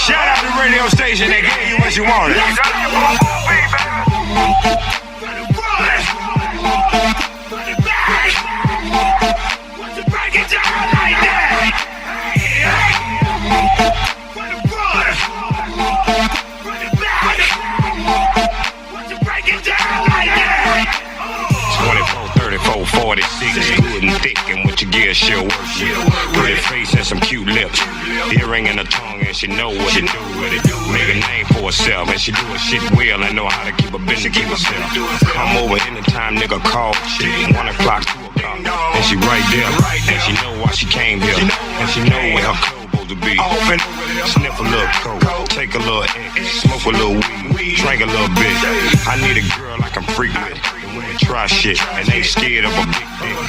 Shout out to the radio station, they gave you what you wanted. Good and thick, and what you get, she'll work with. Pretty face and some cute lips, earring and a tongue, and she know what to do with it. Make a name for herself, and she do her shit well, and know how to keep a business, keep herself. Come over anytime, nigga, call shit. 1 o'clock, 2 o'clock, and she right there, and she know why she came here, and she know where her clothes supposed to be. Sniff a little coke, take a little X, smoke a little weed, drink a little bit. I need a girl I can freak with. Try shit and ain't scared of a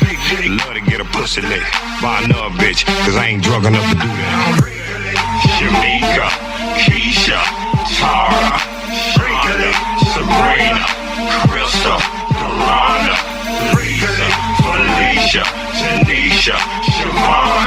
big dick. Love to get a pussy lick by another bitch, cause I ain't drunk enough to do that. Shamika, Keisha, Tara, Shirley, Sabrina, Crystal, Doranda, Lisa, Felicia, Tanisha, Siobhan,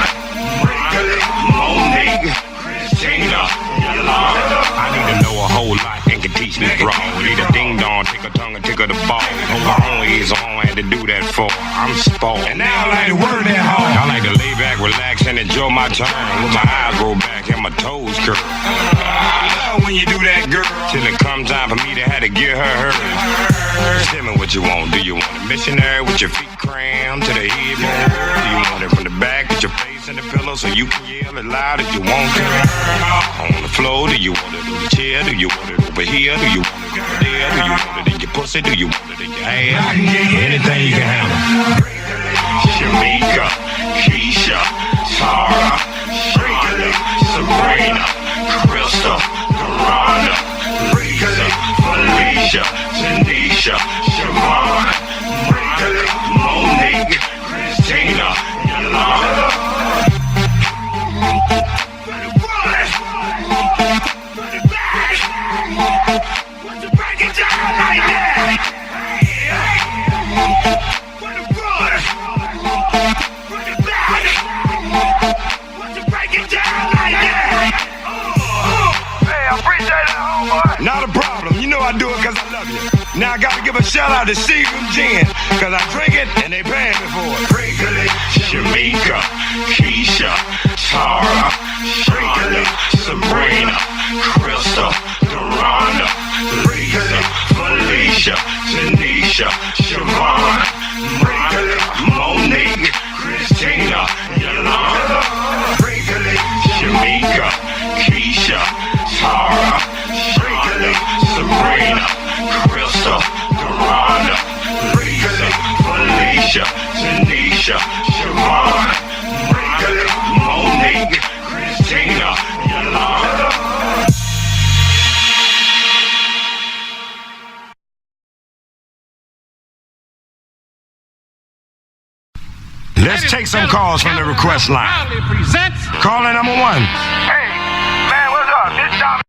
Monique, Christina, Yolanda. I need to know a whole lot and can teach me wrong. Need a ding dong, take a tongue and tickle the ball. Hold my own ears on, I had to do that for. I'm spoiled. And now I like to work that hard. I like to lay back, relax, and enjoy my turn. With my eyes roll back and my toes curl. I love when you do that, girl. Till it comes time for me to have to give her hers. Tell me what you want. Do you want a missionary with your feet crammed to the headboard? Do you want it from the back with your face in the pillow so you can yell as loud as you want to? On the floor, do you want it in the chair? Do you want it over here? Do you want it over there? Do you want it in your pussy? Do you want it in your ass? Anything you can handle. Shamika, Keisha, Tara, Shirley, Sabrina, Crystal, Doranda, Lisa, Felicia, Tanisha, Siobhan, Monique, Christina, Yolanda. Not a problem, you know I do it cause I love you. Now I gotta give a shout out to Seagram Gin, cause I drink it and they paying me for it. Shamika, Keisha, Tara, Shirley, Sabrina, Crystal, Doranda, Lisa, Felicia, Tanisha, Siobhan, Monique, Christina, Yolanda. Shamika, Keisha, Tara, Shirley, Sabrina, Crystal, Doranda, Lisa, Felicia, Tanisha, Siobhan, Monique, Christina, Yolanda. Let's take some calls from the request line. Caller number 1. Hey, man, what's up? This Tommy.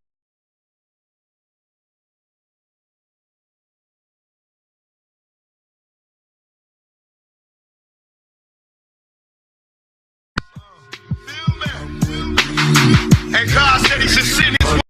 And God said he should send his one.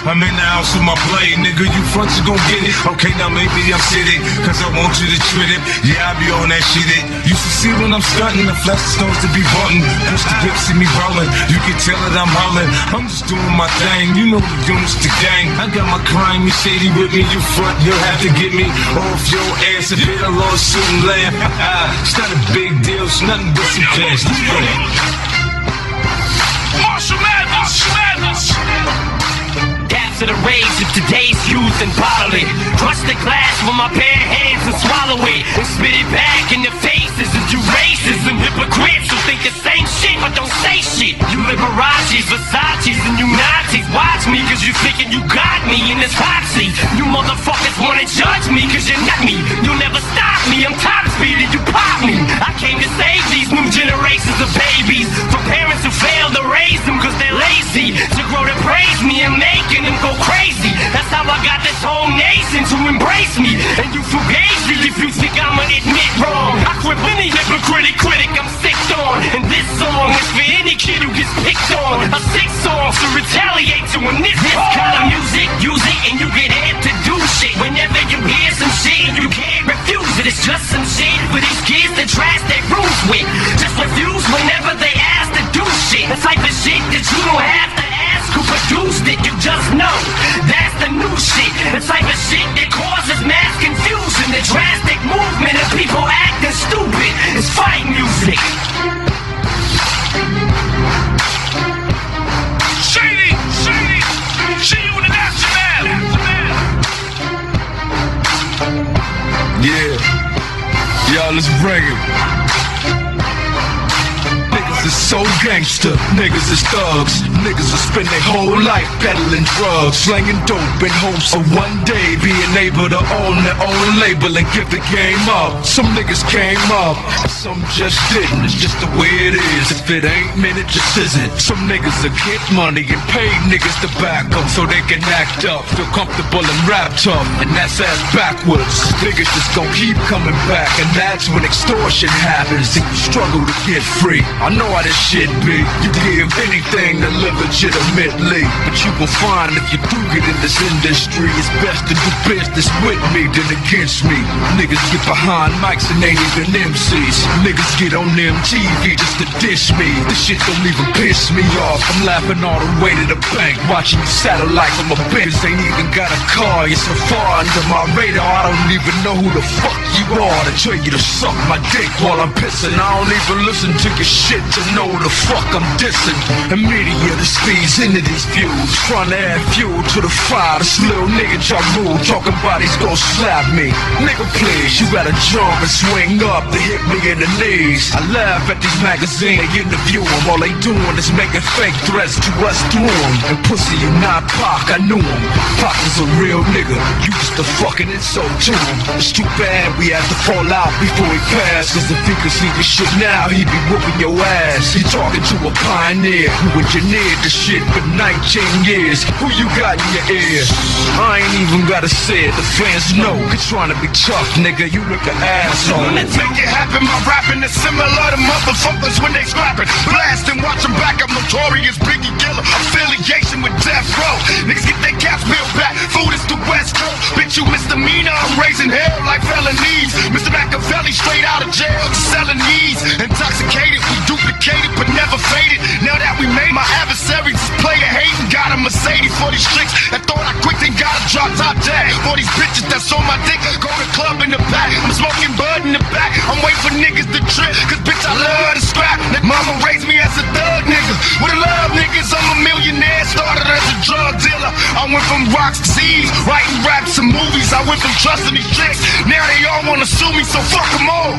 I'm in the house with my blade, nigga, you front, you gon' get it. Okay, now maybe I'm sitting, cause I want you to treat it. Yeah, I be on that shit, it. You should see when I'm stunting, the flesh stones to be bunting. Push the grip, see me rolling, you can tell that I'm hollering. I'm just doing my thing, you know the units, the gang. I got my crime, you shady with me, you front, you'll have to get me off your ass. A bit of lawsuit and laugh. It's not a big deal, it's nothing but some cash. Let's go. Marshall Madness! To the rage of today's youth and bottle it. Crush the glass with my bare hands and swallow it. And spit it back in the face racism, you racism, hypocrites who think the same shit but don't say shit. You Liberace's, Versace's, and you Nazis. Watch me cause you thinking you got me in this hot seat. You motherfuckers wanna judge me cause you're not me. You'll never stop me, I'm top speed and you pop me. I came to save these new generations of babies from parents who failed to raise them cause they're lazy. To grow to praise me and making them go crazy. That's how I got this whole nation to embrace me. And you fugazi if you think I'ma admit wrong. I quit any hypocritic critic I'm sicked on. And this song is for any kid who gets picked on. A sick song to retaliate to when this kind of music, use it and you get amped to do shit. Whenever you hear some shit, you can't refuse it. It's just some shit for these kids that trash their rooms with. Just refuse whenever they ask to do shit. The type of shit that you don't have to ask who produced it. You just know that's the new shit. The type of shit that causes mass confusion. The drastic movement of people acting stupid. It's fight music. Yeah, y'all, let's bring it. Niggas is so gangster, niggas is thugs. Niggas will spend their whole life peddling drugs, slanging dope in hopes of one day being able to own their own label and give the game up. Some niggas came up, some just didn't. It's just the way it is. If it ain't meant, it just isn't. Some niggas will get money and pay niggas to back up so they can act up, feel comfortable and rap tough, and that's ass backwards. Niggas just gon' keep coming back, and that's when extortion happens and you struggle to get free. I know how this shit be. You give anything to live legitimately, but you gon' find if you do get in this industry, it's best to do business with me than against me. Niggas get behind mics and ain't even MCs. Niggas get on MTV just to dish me. This shit don't even piss me off. I'm laughing all the way to the bank, watching you satellite from a bench. Ain't even got a car, you're so far under my radar, I don't even know who the fuck you are to tell you to suck my dick while I'm pissing. I don't even listen to your shit to know the fuck I'm dissing. The media just feeds into these views, trying to add fuel to the fire. This little nigga Ja Rule talking about he's gon' slap me. Nigga please, you gotta jump and swing up to hit me in the knees. I laugh at these magazines, they interview them. All they doing is making fake threats to us through them. And pussy, you not Pac, I knew him. Pac is a real nigga, you just a fucking insult to him. It's too bad we had to fall out before he passed, cause if he could see this shit now, he'd be whooping your ass. He talking to a pioneer who engineered the shit for 19 years. Who you got in your ear? I ain't even gotta say it, the fans know. You're trying to be tough, nigga, you look an asshole. Let's make it happen, my rapping is similar to motherfuckers when they scrapping. Blast and watch them back, I'm notorious Biggie Killer. Affiliation with Death Row. Niggas get their caps built back, food is the West Coast. Bitch, you misdemeanor, I'm raising hell like felonies. Mr. Machiavelli straight out of jail, just selling knees. Intoxicated, we duplicated but never faded. Now that we made my adversaries just play a hating. Got a Mercedes for these tricks that thought I quit, then got a drop top tag. For these bitches that's on my dick, go to club in the back. I'm smoking bud in the back, I'm waiting for niggas to trip, cause bitch I love to scrap. Mama raised me as a thug nigga, with a love niggas, I'm a millionaire, started as a drug dealer. I went from rocks to Z's, writing raps and movies. I went from trusting these chicks, now they all wanna sue me, so fuck them all.